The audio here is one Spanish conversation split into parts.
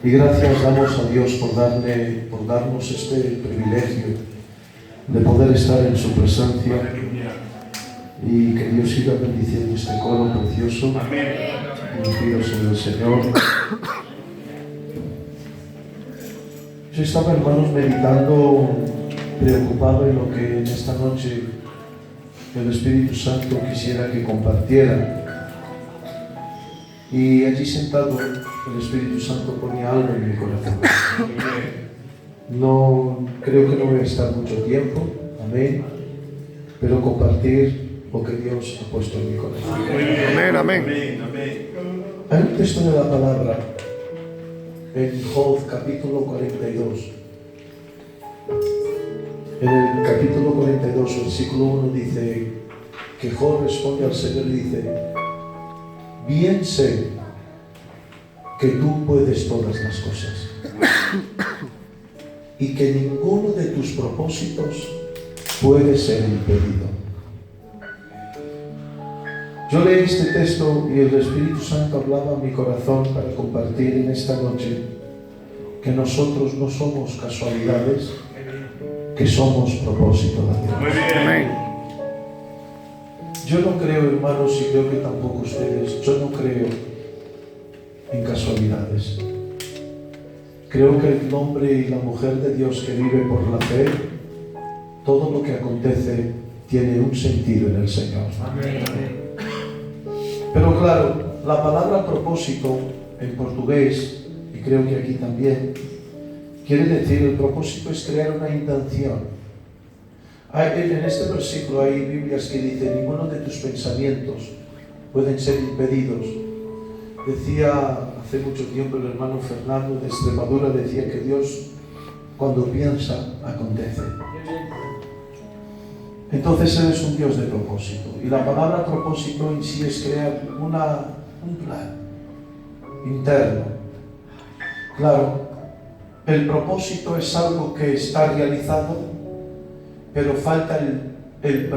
Y gracias damos a Dios por darnos este privilegio de poder estar en su presencia, y que Dios siga bendiciendo este coro precioso. Bendecidos en el Señor. Yo estaba, hermanos, meditando, preocupado en lo que en esta noche el Espíritu Santo quisiera que compartiera. Y allí sentado, el Espíritu Santo ponía algo en mi corazón. No, creo que no voy a estar mucho tiempo, amén, pero compartir lo que Dios ha puesto en mi corazón. Amén, amén. Hay un texto de la palabra en Job capítulo 42. En el capítulo 42, versículo 1 dice que Job responde al Señor y dice: bien sé que tú puedes todas las cosas y que ninguno de tus propósitos puede ser impedido. Yo leí este texto y el Espíritu Santo hablaba a mi corazón para compartir en esta noche que nosotros no somos casualidades, que somos propósito de Dios. Muy bien. Amén. Yo no creo, hermanos, y creo que tampoco ustedes, yo no creo en casualidades. Creo que el hombre y la mujer de Dios que vive por la fe, todo lo que acontece tiene un sentido en el Señor. Amén. Pero claro, la palabra propósito en portugués, y creo que aquí también, quiere decir, el propósito es crear una intención. En este versículo hay Biblias que dicen: ninguno de tus pensamientos pueden ser impedidos. Decía hace mucho tiempo el hermano Fernando de Extremadura, decía que Dios, cuando piensa, acontece. Entonces Él es un Dios de propósito, y la palabra propósito en sí es crear un plan interno. Claro, el propósito es algo que está realizado, pero falta el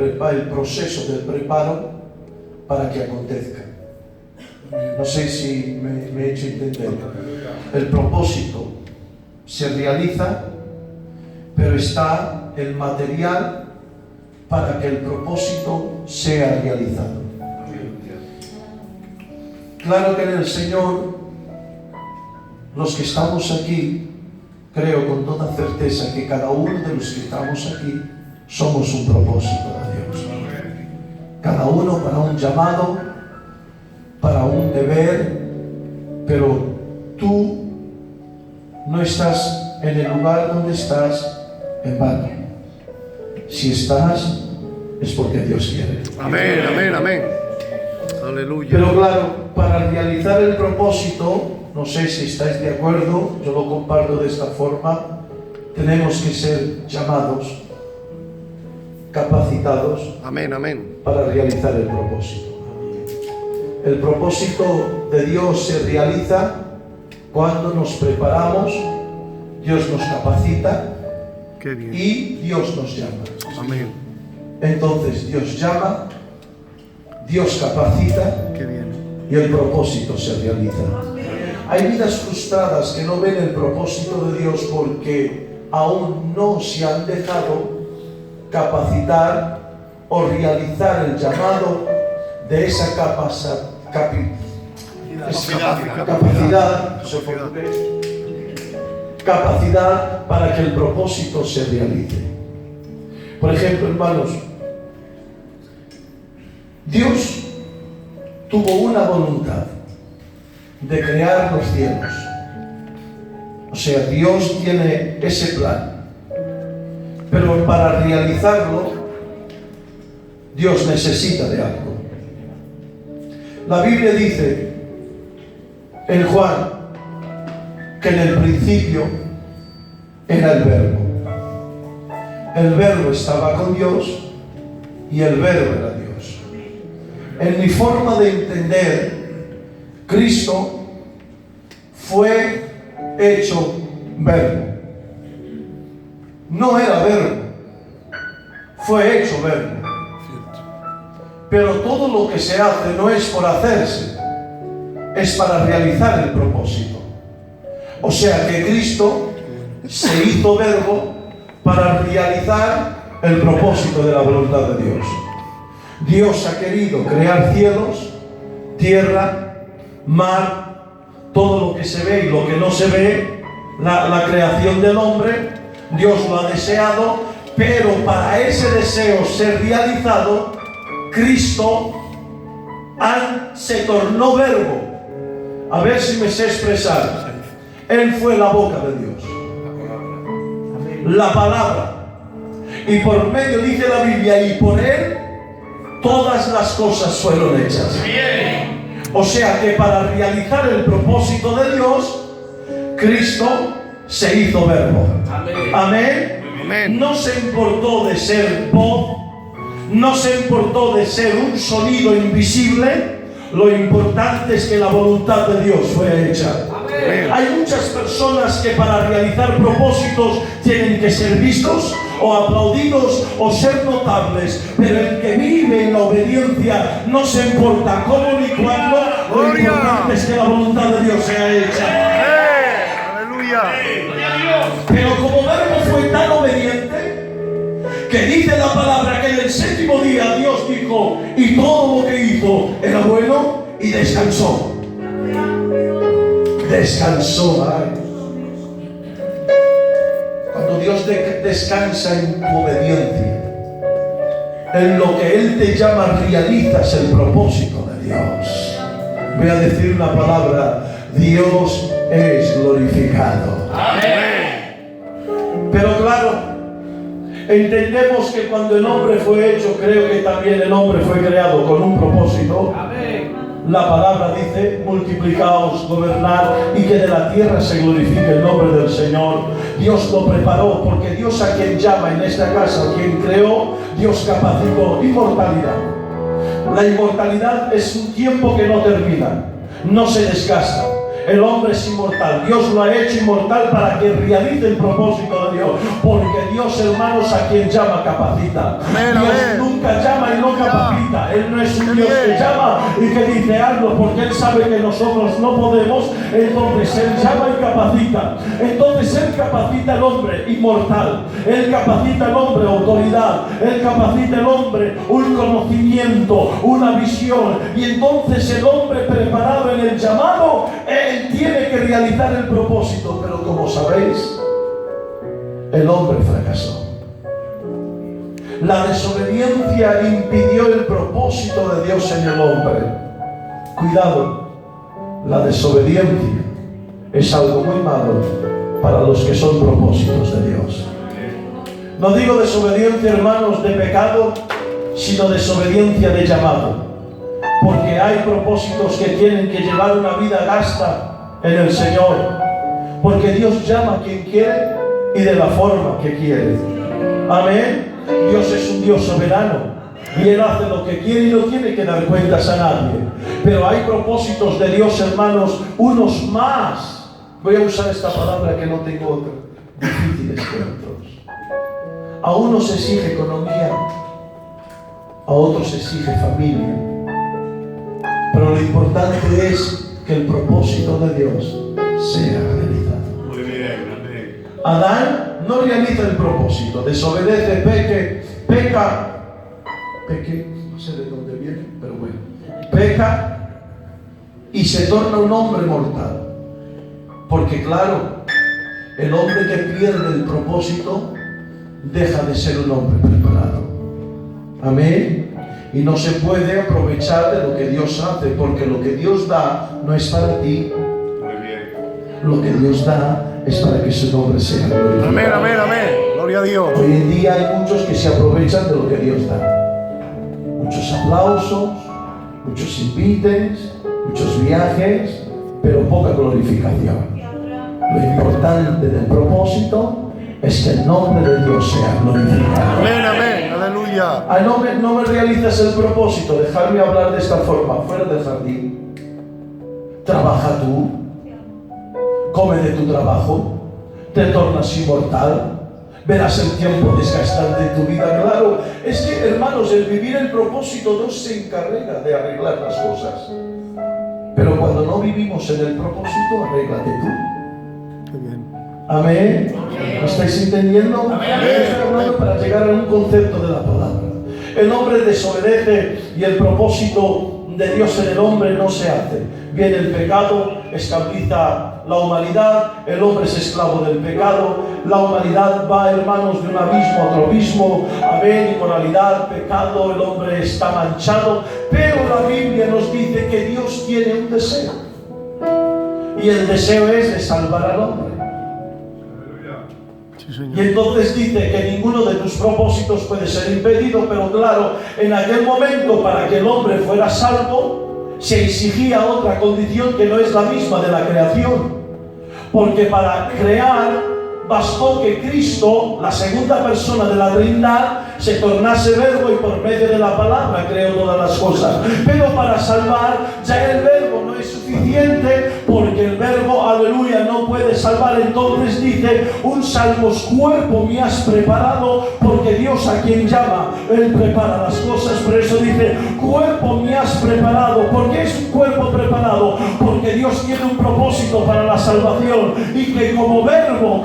proceso del preparo para que acontezca. No sé si me he hecho entender. El propósito se realiza, pero está el material para que el propósito sea realizado. Claro que en el Señor, los que estamos aquí, creo con toda certeza que cada uno de los que estamos aquí somos un propósito de Dios. Cada uno para un llamado, para un deber, pero tú no estás en el lugar donde estás en vano. Si estás, es porque Dios quiere. Amén, amén, amén. Aleluya. Pero claro, para realizar el propósito, no sé si estáis de acuerdo, yo lo comparto de esta forma, tenemos que ser llamados, capacitados, amén, amén, para realizar el propósito. El propósito de Dios se realiza cuando nos preparamos, Dios nos capacita. Qué bien. Y Dios nos llama. Amén. Entonces Dios llama, Dios capacita. Qué bien. Y el propósito se realiza. Hay vidas frustradas que no ven el propósito de Dios porque aún no se han dejado capacitar o realizar el llamado de esa capacidad para que el propósito se realice. Por ejemplo, hermanos, Dios tuvo una voluntad de crear los cielos. O sea, Dios tiene ese plan. Pero para realizarlo, Dios necesita de algo. La Biblia dice en Juan que en el principio era el Verbo. El Verbo estaba con Dios y el Verbo era Dios. En mi forma de entender, Cristo fue hecho Verbo. No era Verbo, fue hecho Verbo. Pero todo lo que se hace no es por hacerse, es para realizar el propósito. O sea que Cristo se hizo verbo para realizar el propósito de la voluntad de Dios. Dios ha querido crear cielos, tierra, mar, todo lo que se ve y lo que no se ve, la creación del hombre. Dios lo ha deseado, pero para ese deseo ser realizado, Cristo se tornó verbo. A ver si me sé expresar. Él fue la boca de Dios, la palabra, y por medio, dice la Biblia, y por Él todas las cosas fueron hechas. O sea que para realizar el propósito de Dios, Cristo se hizo verbo. Amén. Amén. No se importó de ser voz, no se importó de ser un sonido invisible. Lo importante es que la voluntad de Dios fue hecha. Amén. Hay muchas personas que para realizar propósitos tienen que ser vistos o aplaudidos o ser notables, pero el que vive en la obediencia no se importa cómo ni cuándo. Lo importante es que la voluntad de Dios sea hecha. Aleluya. Pero como verbo fue tan obediente que dice la palabra que en el séptimo día Dios dijo, y todo lo que hizo era bueno, y descansó. Descansó. Cuando Dios descansa en tu obediencia, en lo que Él te llama, realizas el propósito de Dios. Voy a decir una palabra: Dios es glorificado. Pero claro, entendemos que cuando el hombre fue hecho, creo que también el hombre fue creado con un propósito. La palabra dice: multiplicaos, gobernad, y que de la tierra se glorifique el nombre del Señor. Dios lo preparó, porque Dios, a quien llama en esta casa, a quien creó, Dios capacitó inmortalidad. La inmortalidad es un tiempo que no termina, no se desgasta. El hombre es inmortal. Dios lo ha hecho inmortal para que realice el propósito de Dios. Porque Dios, hermanos, a quien llama, capacita. Dios nunca llama y no capacita. Él no es un Dios que llama y que dice hazlo, porque Él sabe que nosotros no podemos. Entonces Él llama y capacita. Entonces Él capacita al hombre inmortal. Él capacita al hombre autoridad. Él capacita al hombre un conocimiento, una visión. Y entonces el hombre preparado en el llamado, Él tiene que realizar el propósito. Pero como sabéis, el hombre fracasó. La desobediencia impidió el propósito de Dios en el hombre. Cuidado, la desobediencia es algo muy malo para los que son propósitos de Dios. No digo desobediencia, hermanos, de pecado, sino desobediencia de llamado. Porque hay propósitos que tienen que llevar una vida gasta en el Señor. Porque Dios llama a quien quiere y de la forma que quiere. Amén. Dios es un Dios soberano y Él hace lo que quiere y no tiene que dar cuentas a nadie. Pero hay propósitos de Dios, hermanos, unos más. Voy a usar esta palabra que no tengo otra. Difíciles que otros. A unos se exige economía, a otros se exige familia. Pero lo importante es que el propósito de Dios sea realizado. Muy bien, amén. Adán no realiza el propósito, desobedece, peca, no sé de dónde viene, pero bueno, peca y se torna un hombre mortal. Porque claro, el hombre que pierde el propósito deja de ser un hombre preparado. Amén. Y no se puede aprovechar de lo que Dios hace, porque lo que Dios da no es para ti. Muy bien. Lo que Dios da es para que su nombre sea glorificado. Amén, amén, amén. Gloria a Dios. Hoy en día hay muchos que se aprovechan de lo que Dios da. Muchos aplausos, muchos invites, muchos viajes, pero poca glorificación. Lo importante del propósito es que el nombre de Dios sea glorificado. Amén, amén. Aleluya. No me realizas el propósito, dejarme hablar de esta forma, fuera del jardín. Trabaja tú, come de tu trabajo, te tornas inmortal, verás el tiempo desgastante de tu vida. Claro, es que, hermanos, el vivir el propósito Dios se encarga de arreglar las cosas. Pero cuando no vivimos en el propósito, arréglate tú. Qué bien. Amén. ¿Me estáis entendiendo? Estoy hablando para llegar a un concepto de la palabra. El hombre desobedece y el propósito de Dios en el hombre no se hace. Viene el pecado, esclaviza la humanidad, el hombre es esclavo del pecado, la humanidad va, hermanos, de un abismo a otro abismo. Amén, inmoralidad, pecado, el hombre está manchado, pero la Biblia nos dice que Dios tiene un deseo, y el deseo es de salvar al hombre. Sí, Señor. Y entonces dice que ninguno de tus propósitos puede ser impedido, pero claro, en aquel momento para que el hombre fuera salvo se exigía otra condición que no es la misma de la creación, porque para crear bastó que Cristo, la segunda persona de la Trinidad, se tornase verbo y por medio de la palabra creó todas las cosas. Pero para salvar ya el verbo no es suficiente, porque el verbo, aleluya, no puede salvar. Entonces dice, un salvos cuerpo me has preparado, porque Dios a quien llama, Él prepara las cosas. Por eso dice, cuerpo me has preparado. ¿Por qué es un cuerpo preparado? Porque Dios tiene un propósito para la salvación, y que como verbo,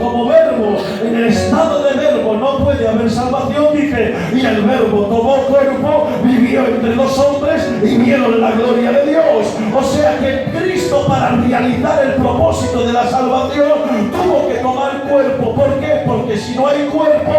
en el estado de verbo no puede haber salvación, dice, y el verbo tomó cuerpo, vivió entre los hombres y vieron la gloria de Dios. O sea que Cristo, para realizar el propósito de la salvación, tuvo que tomar cuerpo. ¿Por qué? Porque si no hay cuerpo,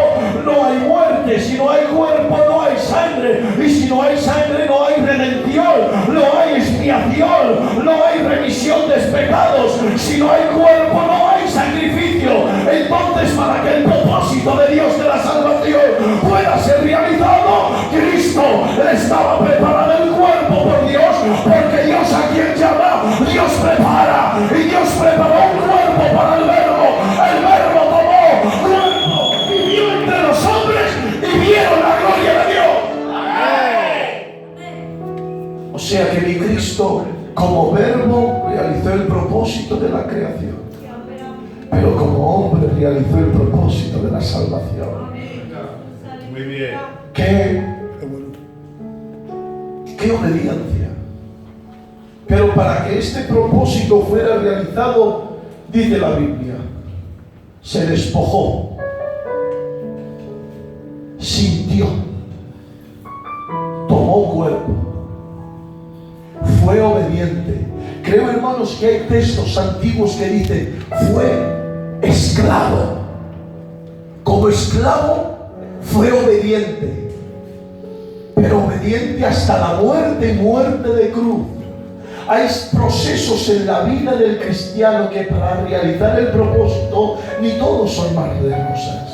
no hay muerte. Si no hay cuerpo, no hay sangre. Y si no hay sangre, no hay redención, no hay expiación, no hay remisión de pecados. Si no hay cuerpo, no hay sacrificio. Entonces, para que el propósito de Dios de la salvación pueda ser realizado, Cristo estaba preparado el cuerpo por Dios, porque Dios a quien llama, Dios prepara, y Dios preparó un cuerpo para el verbo. El verbo tomó cuerpo, vivió entre los hombres y vieron la gloria de Dios. O sea que mi Cristo, como verbo, realizó el propósito de la creación, pero como hombre realizó el propósito de la salvación. Muy bien. ¡Qué obediencia! Pero para que este propósito fuera realizado, dice la Biblia, se despojó, sintió, tomó cuerpo, fue obediente. Creo, hermanos, que hay textos antiguos que dicen, fue esclavo. Como esclavo fue obediente, pero obediente hasta la muerte, muerte de cruz. Hay procesos en la vida del cristiano que para realizar el propósito ni todos son mar de rosas.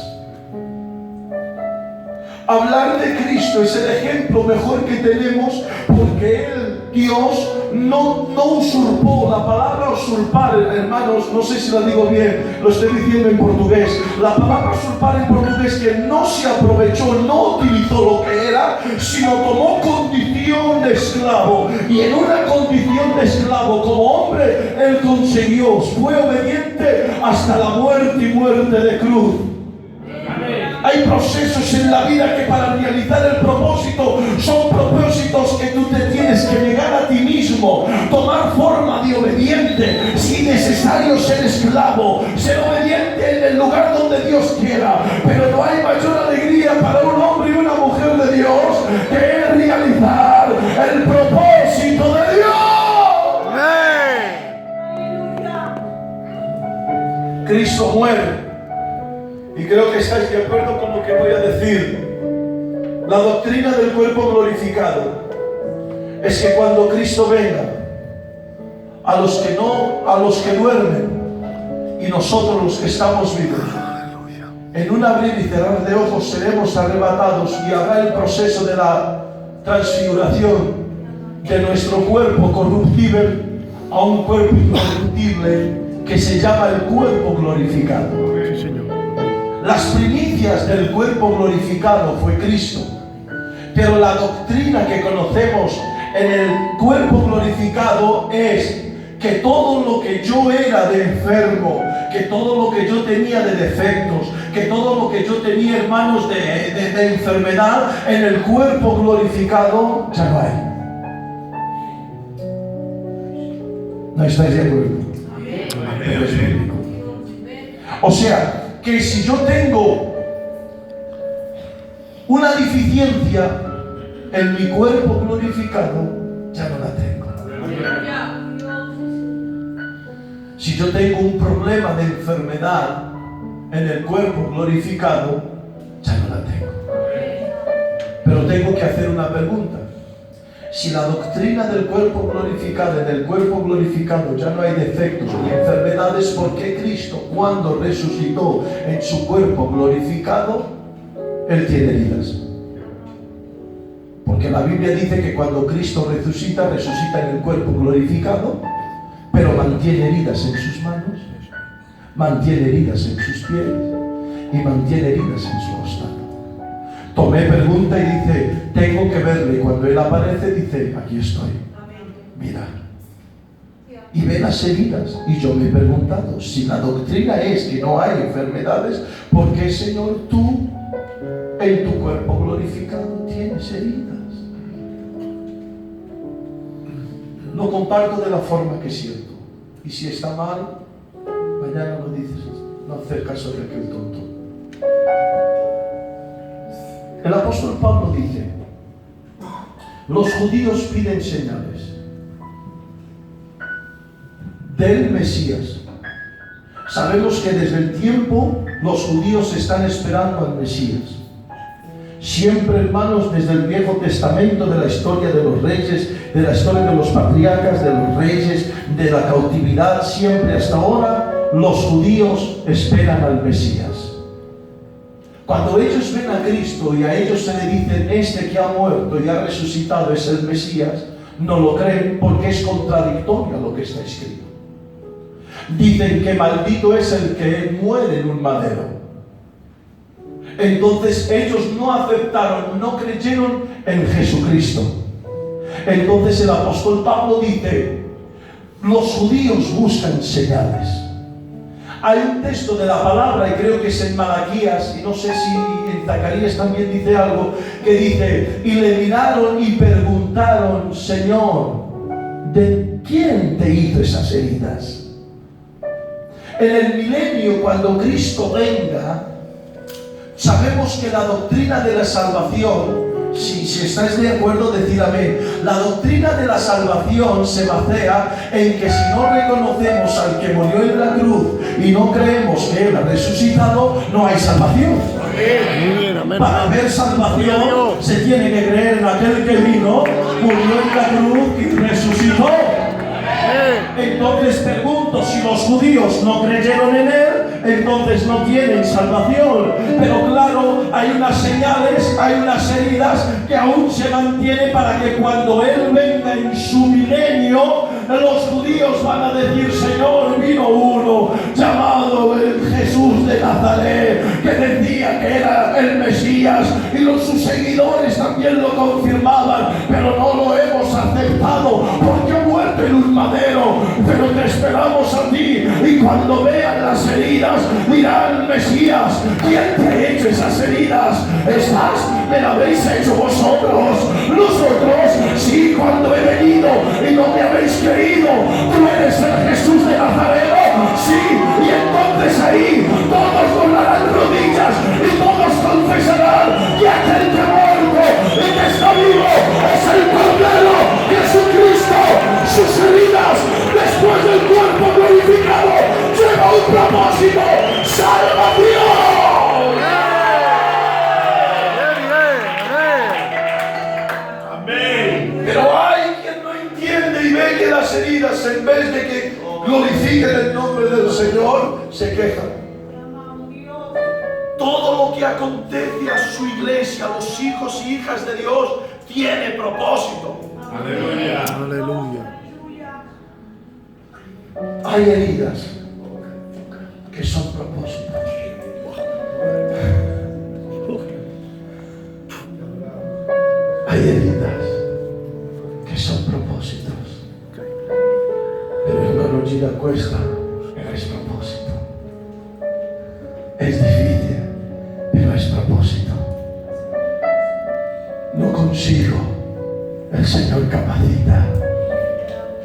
Hablar de Cristo es el ejemplo mejor que tenemos, porque Él, Dios, no usurpó. La palabra usurpar, hermanos, no sé si la digo bien, lo estoy diciendo en portugués. La palabra usurpar en portugués, que no se aprovechó, no utilizó lo que era, sino tomó condición de esclavo. Y en una condición de esclavo, como hombre, Él consiguió, fue obediente hasta la muerte y muerte de cruz. Hay procesos en la vida que para realizar el propósito son propósitos que tú te tienes que negar a ti mismo, tomar forma de obediente, si necesario ser esclavo, ser obediente en el lugar donde Dios quiera. Pero no hay mayor alegría para un hombre y una mujer de Dios que es realizar el propósito de Dios. Cristo muere. Y creo que estáis de acuerdo con lo que voy a decir. La doctrina del cuerpo glorificado es que cuando Cristo venga, a los que duermen y nosotros los que estamos vivos, en un abrir y cerrar de ojos seremos arrebatados, y habrá el proceso de la transfiguración de nuestro cuerpo corruptible a un cuerpo incorruptible que se llama el cuerpo glorificado. Sí, Señor. Las primicias del cuerpo glorificado fue Cristo, pero la doctrina que conocemos en el cuerpo glorificado es que todo lo que yo era de enfermo, que todo lo que yo tenía de defectos, que todo lo que yo tenía, hermanos, de enfermedad, en el cuerpo glorificado ya no hay. ¿No estáis de acuerdo? Amén. O sea, que si yo tengo una deficiencia en mi cuerpo glorificado, ya no la tengo. Si yo tengo un problema de enfermedad en el cuerpo glorificado, ya no la tengo. Pero tengo que hacer una pregunta. Si la doctrina del cuerpo glorificado, en el cuerpo glorificado ya no hay defectos ni enfermedades, ¿por qué Cristo, cuando resucitó en su cuerpo glorificado, Él tiene heridas? Porque la Biblia dice que cuando Cristo resucita, resucita en el cuerpo glorificado, pero mantiene heridas en sus manos, mantiene heridas en sus pies y mantiene heridas en su costado. Tomé pregunta y dice, tengo que verle. Cuando Él aparece, dice, aquí estoy. Mira. Y ve las heridas. Y yo me he preguntado, si la doctrina es que no hay enfermedades, ¿por qué, Señor, tú en tu cuerpo glorificado tienes heridas? Lo comparto de la forma que siento. Y si está mal, mañana lo dices. No hacer caso de aquel tonto. El apóstol Pablo dice, los judíos piden señales del Mesías. Sabemos que desde el tiempo los judíos están esperando al Mesías. Siempre, hermanos, desde el Viejo Testamento, de la historia de los reyes, de la historia de los patriarcas, de los reyes, de la cautividad, siempre hasta ahora, los judíos esperan al Mesías. Cuando ellos ven a Cristo y a ellos se le dicen, este que ha muerto y ha resucitado es el Mesías, no lo creen porque es contradictorio a lo que está escrito. Dicen que maldito es el que muere en un madero. Entonces ellos no aceptaron, no creyeron en Jesucristo. Entonces el apóstol Pablo dice, los judíos buscan señales. Hay un texto de la palabra, y creo que es en Malaquías, y no sé si en Zacarías también dice algo, que dice, y le miraron y preguntaron, Señor, ¿de quién te hizo esas heridas? En el milenio, cuando Cristo venga, sabemos que la doctrina de la salvación, si estáis de acuerdo, decid amén. La doctrina de la salvación se basea en que si no reconocemos al que murió en la cruz y no creemos que Él ha resucitado, no hay salvación. Para haber salvación se tiene que creer en aquel que vino, murió en la cruz y resucitó. Entonces pregunto, si los judíos no creyeron en Él, entonces no tienen salvación. Pero claro, hay unas señales, hay unas heridas que aún se mantienen para que cuando Él venga en su milenio, los judíos van a decir, Señor, vino uno llamado el Jesús de Nazaret, que decía que era el Mesías, y sus seguidores también lo confirmaban, pero no lo hemos aceptado porque ha muerto en un madero. Pero te esperamos a ti, y cuando vean las heridas dirán, Mesías, ¿quién te ha hecho esas heridas? ¿Estas me las habéis hecho vosotros? Nosotros, sí, cuando he venido y no me habéis creído. Tú eres el Jesús de Nazaret, sí, y entonces ahí todos doblarán rodillas y todos confesarán que aquel que ha muerto y que está vivo es el Cordero Jesucristo. Sus heridas, después del cuerpo glorificado, lleva un propósito: salvación. Amén. Pero hay quien no entiende y ve que las heridas, en vez de que glorifiquen el nombre del Señor, se quejan. Todo lo que acontece a su iglesia, a los hijos y hijas de Dios, tiene propósito. Aleluya. Aleluya. Hay heridas que son propósitos. Hay heridas que son propósitos. Pero hermano Gira Cuesta, es propósito. Es difícil, pero es propósito. No consigo, el Señor capacita,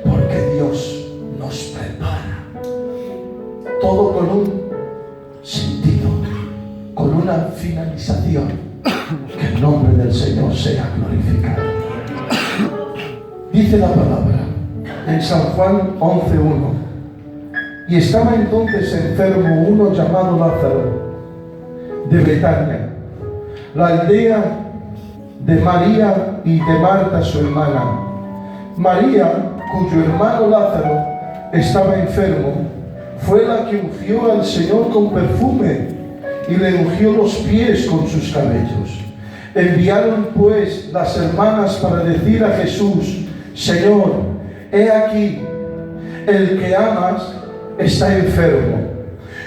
porque Dios nos prepara. Todo con un una finalización. Que el nombre del Señor sea glorificado. Dice la palabra en San Juan 11:1: y estaba entonces enfermo uno llamado Lázaro, de Betania, la aldea de María y de Marta su hermana. María, cuyo hermano Lázaro estaba enfermo, fue la que ungió al Señor con perfume y le ungió los pies con sus cabellos. Enviaron pues las hermanas para decir a Jesús: Señor, he aquí, el que amas está enfermo.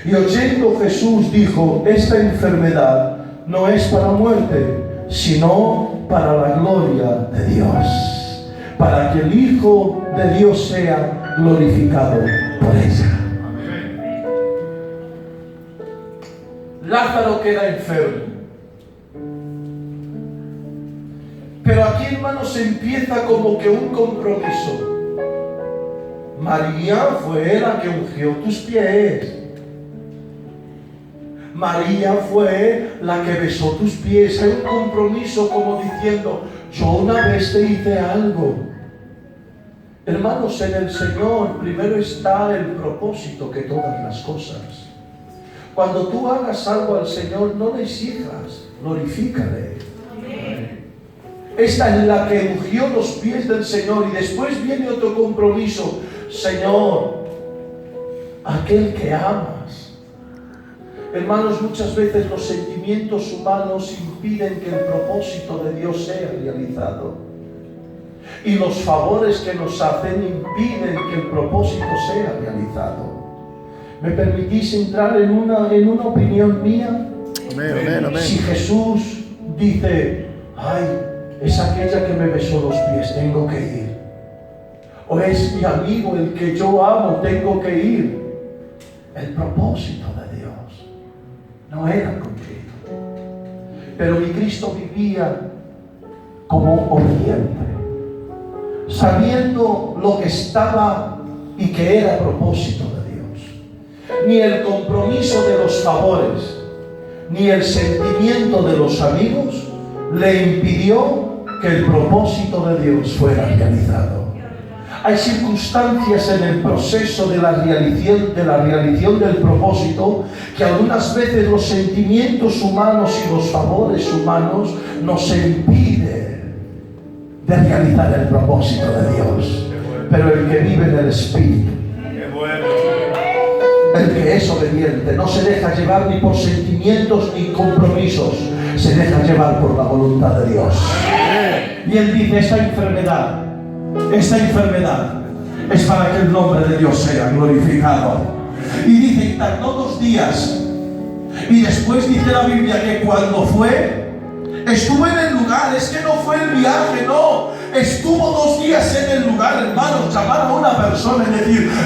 Y oyendo Jesús dijo: esta enfermedad no es para muerte, sino para la gloria de Dios, para que el Hijo de Dios sea glorificado por ella. Lázaro queda enfermo. Pero aquí, hermanos, empieza como que un compromiso. María fue la que ungió tus pies. María fue la que besó tus pies. Hay un compromiso como diciendo: yo una vez te hice algo. Hermanos, en el Señor primero está el propósito que todas las cosas. Cuando tú hagas algo al Señor, no le exijas, glorifícale. Esta es la que ungió los pies del Señor. Y después viene otro compromiso: Señor, aquel que amas. Hermanos, muchas veces los sentimientos humanos impiden que el propósito de Dios sea realizado. Y los favores que nos hacen impiden que el propósito sea realizado. ¿Me permitís entrar en una opinión mía? Amén, amén. Si Jesús dice: ay, es aquella que me besó los pies, tengo que ir. O es mi amigo, el que yo amo, tengo que ir. El propósito de Dios no era cumplido. Pero mi Cristo vivía como obediente, sabiendo lo que estaba y que era propósito de Dios. Ni el compromiso de los favores, ni el sentimiento de los amigos le impidió que el propósito de Dios fuera realizado. Hay circunstancias en el proceso de la realización del propósito que algunas veces los sentimientos humanos y los favores humanos nos impiden de realizar el propósito de Dios. Pero el que vive en el Espíritu, el que es obediente, no se deja llevar ni por sentimientos ni compromisos, se deja llevar por la voluntad de Dios. Y él dice: esta enfermedad es para que el nombre de Dios sea glorificado. Y dice: y tardó 2 días. Y después dice la Biblia que cuando fue, estuvo en el lugar. Es que no fue el viaje, no. Estuvo 2 días en el lugar, hermanos. Llamar a una persona y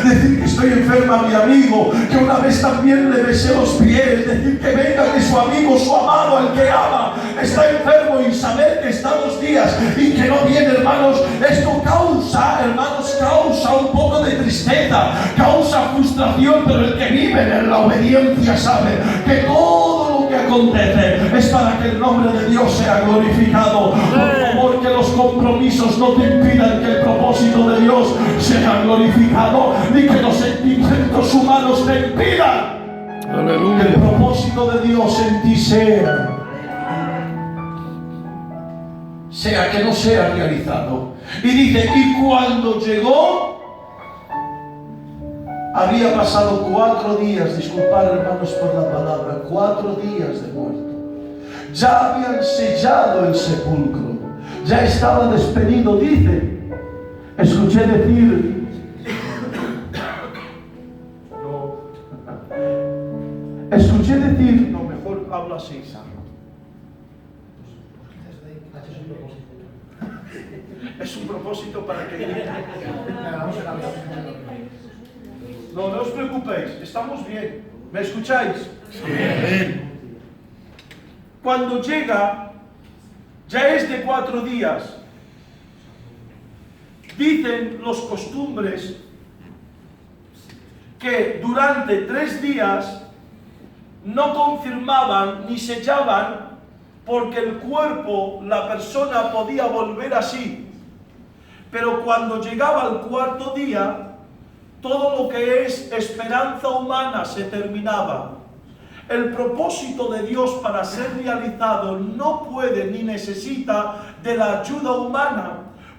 decir que estoy enferma, mi amigo, que una vez también le besé los pies, decir que venga, que su amigo, su amado, el que ama, está enfermo, y saber que está 2 días y que no viene, hermanos, esto causa un poco de tristeza, causa frustración. Pero el que vive en la obediencia sabe que todo lo que acontece es para que el nombre de Dios sea glorificado. Por favor, que los compromisos no te impidan que el propósito de Dios sea glorificado, ni que los sentimientos humanos te impidan que el propósito de Dios en ti sea que no sea realizado. Y dice: y cuando llegó, había pasado 4 días, disculpad, hermanos, por la palabra, 4 días de muerto. Ya habían sellado el sepulcro, ya estaba despedido. Dice: escuché decir, no, mejor habla así. Es un propósito para que... No os preocupéis, estamos bien. ¿Me escucháis? Sí. Cuando llega, ya es de 4 días. Dicen los costumbres que durante 3 días no confirmaban ni sellaban, porque el cuerpo, la persona podía volver así. Pero cuando llegaba el cuarto día, todo lo que es esperanza humana se terminaba. El propósito de Dios para ser realizado no puede ni necesita de la ayuda humana,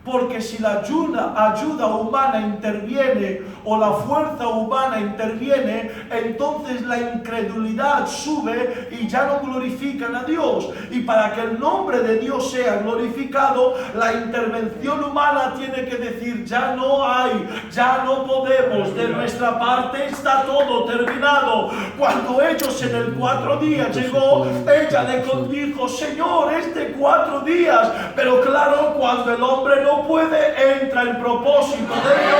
porque si la ayuda humana interviene o la fuerza humana interviene, entonces la incredulidad sube y ya no glorifican a Dios. Y para que el nombre de Dios sea glorificado, la intervención humana tiene que decir: ya no hay, ya no podemos, de nuestra parte está todo terminado. Cuando ellos en el 4 días llegó, ella le dijo: Señor, es de 4 días. Pero claro, cuando el hombre no puede, entra el propósito de Dios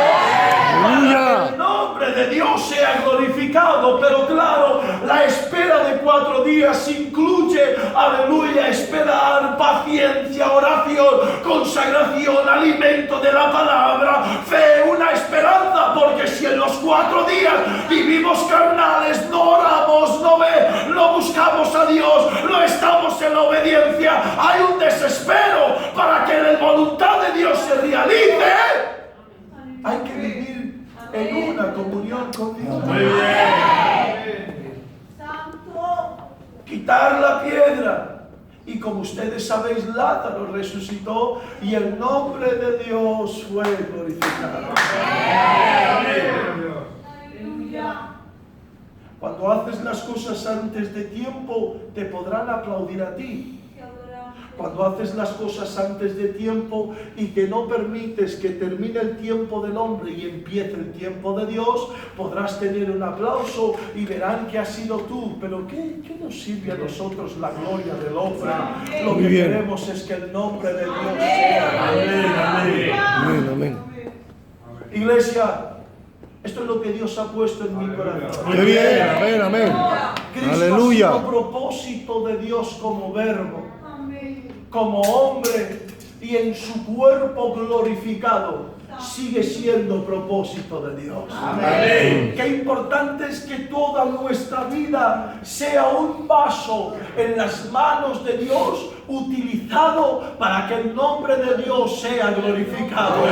para que el nombre de Dios sea glorificado. Pero claro, la espera de 4 días incluye, aleluya, esperar, paciencia, oración, consagración, alimento de la palabra, fe, una esperanza, porque si en los 4 días vivimos carnales, no oramos, no buscamos a Dios, no estamos en la obediencia, hay un desespero para que la voluntad de Dios se realice. Hay que vivir en una comunión con Dios. Muy bien. Quitar la piedra. Y como ustedes sabéis, Lázaro resucitó y el nombre de Dios fue glorificado. Cuando haces las cosas antes de tiempo, te podrán aplaudir a ti. Cuando haces las cosas antes de tiempo y que no permites que termine el tiempo del hombre y empiece el tiempo de Dios, podrás tener un aplauso y verán que has sido tú. Pero ¿qué nos sirve a nosotros la gloria del hombre? Lo que queremos es que el nombre de Dios sea. Amén, amén. Iglesia, esto es lo que Dios ha puesto en mi corazón. Qué bien, amén, amén. Cristo Aleluya. ha sido propósito de Dios como verbo, como hombre, y en su cuerpo glorificado sigue siendo propósito de Dios. Amén. Qué importante es que toda nuestra vida sea un vaso en las manos de Dios, utilizado para que el nombre de Dios sea glorificado.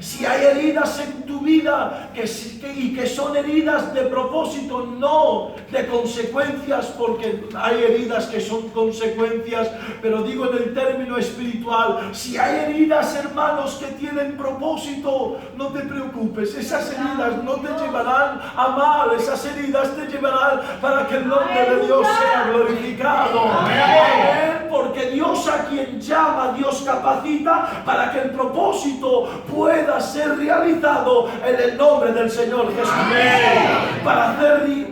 Si hay heridas en tu vida y que son heridas de propósito, no de consecuencias, porque hay heridas que son consecuencias, pero digo en el término espiritual, si hay heridas, hermanos, que tienen propósito, no te preocupes, esas heridas no te llevarán a mal, esas heridas te llevarán para que el nombre de Dios sea glorificado. Amén. Porque Dios, a quien llama, Dios capacita para que el propósito pueda ser realizado en el nombre del Señor Jesús. Amén.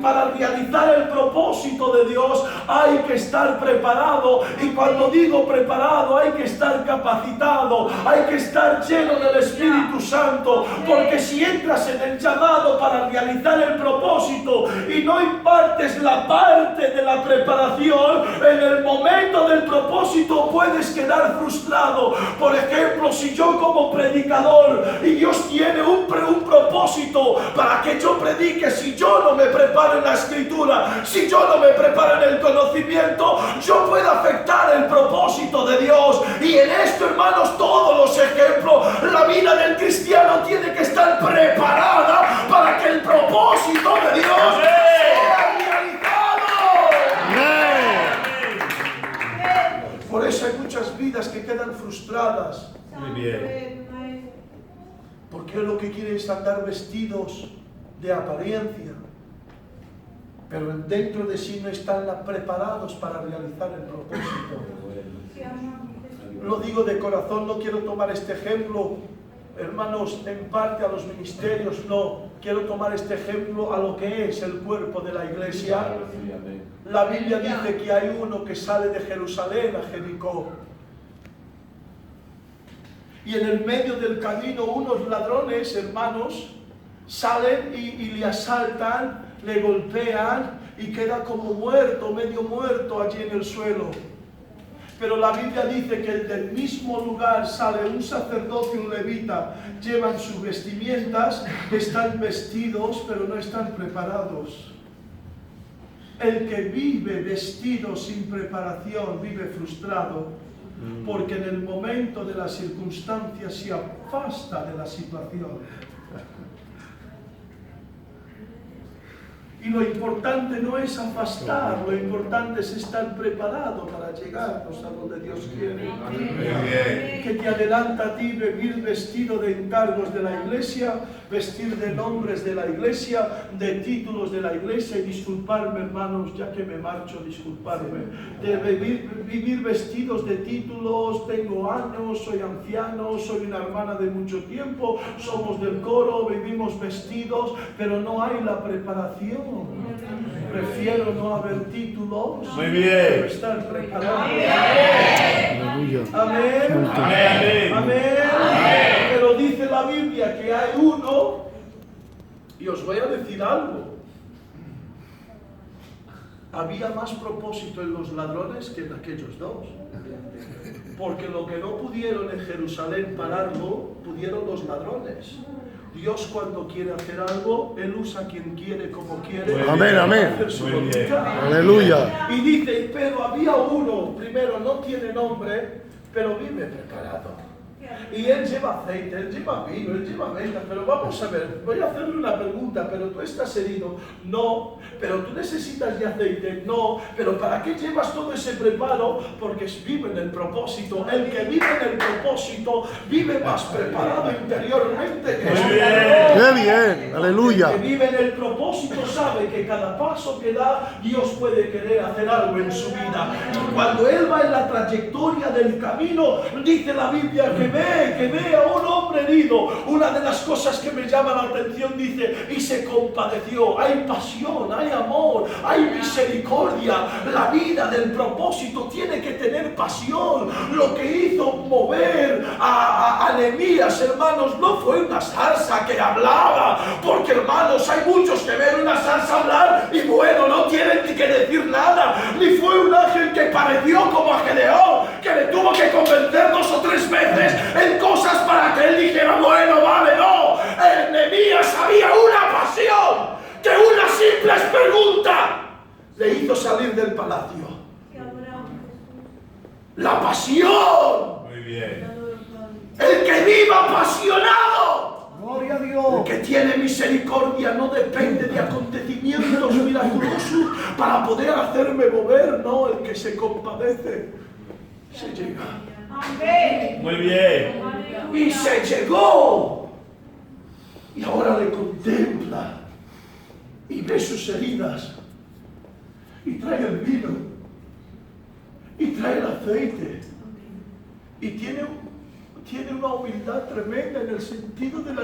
Para realizar el propósito de Dios hay que estar preparado, y cuando digo preparado, hay que estar capacitado, hay que estar lleno del Espíritu Santo, porque si entras en el llamado para realizar el propósito y no impartes la parte de la preparación, en el momento del propósito puedes quedar frustrado. Por ejemplo, si yo como predicador, y Dios tiene un propósito para que yo predique, si yo no me preparo en la escritura, si yo no me preparo en el conocimiento, yo puedo afectar el propósito de Dios. Y en esto, hermanos, todos los ejemplos, la vida del cristiano tiene que estar preparada para que el propósito de Dios sea realizado. Por eso hay muchas vidas que quedan frustradas. Muy bien. Porque lo que quieren es andar vestidos de apariencia, pero dentro de sí no están preparados para realizar el propósito. Lo digo de corazón, no quiero tomar este ejemplo, hermanos, en parte a los ministerios, no. Quiero tomar este ejemplo a lo que es el cuerpo de la iglesia. La Biblia dice que hay uno que sale de Jerusalén a Jericó. Y en el medio del camino unos ladrones, hermanos, salen y le asaltan, le golpean y queda como muerto, medio muerto allí en el suelo. Pero la Biblia dice que del mismo lugar sale un sacerdote y un levita, llevan sus vestimentas, están vestidos pero no están preparados. El que vive vestido sin preparación vive frustrado, porque en el momento de la circunstancia se afasta de la situación. Y lo importante no es afastar, lo importante es estar preparado para llegarnos a donde Dios quiere. Que te adelanta a ti vivir vestido de encargos de la iglesia, vestir de nombres de la iglesia, de títulos de la iglesia, y disculparme, hermanos, ya que me marcho, disculparme, de vivir vestidos de títulos. Tengo años, soy anciano, soy una hermana de mucho tiempo, somos del coro, vivimos vestidos, pero no hay la preparación. Prefiero no haber títulos, Muy bien, pero estar preparado. Aleluya. Amén. amén, Amén. Pero dice la Biblia que hay uno, y os voy a decir algo. Había más propósito en los ladrones que en aquellos dos. Porque lo que no pudieron en Jerusalén pararlo, pudieron los ladrones. Dios, cuando quiere hacer algo, Él usa a quien quiere, como quiere. Amén, amén. Hacer su Muy bien. voluntad. Aleluya. Y dice, pero había uno, primero no tiene nombre, pero vive preparado. Y él lleva aceite, él lleva vino, él lleva vendas. Pero vamos a ver, voy a hacerle una pregunta. ¿Pero tú estás herido? No. ¿Pero tú necesitas de aceite? No. ¿Pero para qué llevas todo ese preparo? Porque vive en el propósito. El que vive en el propósito vive más preparado interiormente que Muy su bien. Qué bien. Aleluya. El que vive en el propósito sabe que cada paso que da, Dios puede querer hacer algo en su vida. Y cuando él va en la trayectoria del camino, dice la Biblia que ve a un hombre herido. Una de las cosas que me llama la atención, dice, y se compadeció. Hay pasión, hay amor, hay misericordia. La vida del propósito tiene que tener pasión. Lo que hizo mover a Nehemías, hermanos, no fue una zarza que hablaba, porque, hermanos, hay muchos que ven una zarza hablar y bueno, no tienen ni que decir nada. Ni fue un ángel que pareció como a Gedeón, que le tuvo que convencer 2 o 3 veces en cosas para que él dijera, bueno, vale, no. En Nehemías había una pasión que una simple pregunta le hizo salir del palacio. La pasión. Muy bien. El que viva apasionado. Gloria a Dios. El que tiene misericordia no depende de acontecimientos miraculosos para poder hacerme mover, no. El que se compadece se llega. Muy bien. Y se llegó. Y ahora le contempla y ve sus heridas y trae el vino y trae el aceite y tiene una humildad tremenda en el sentido de la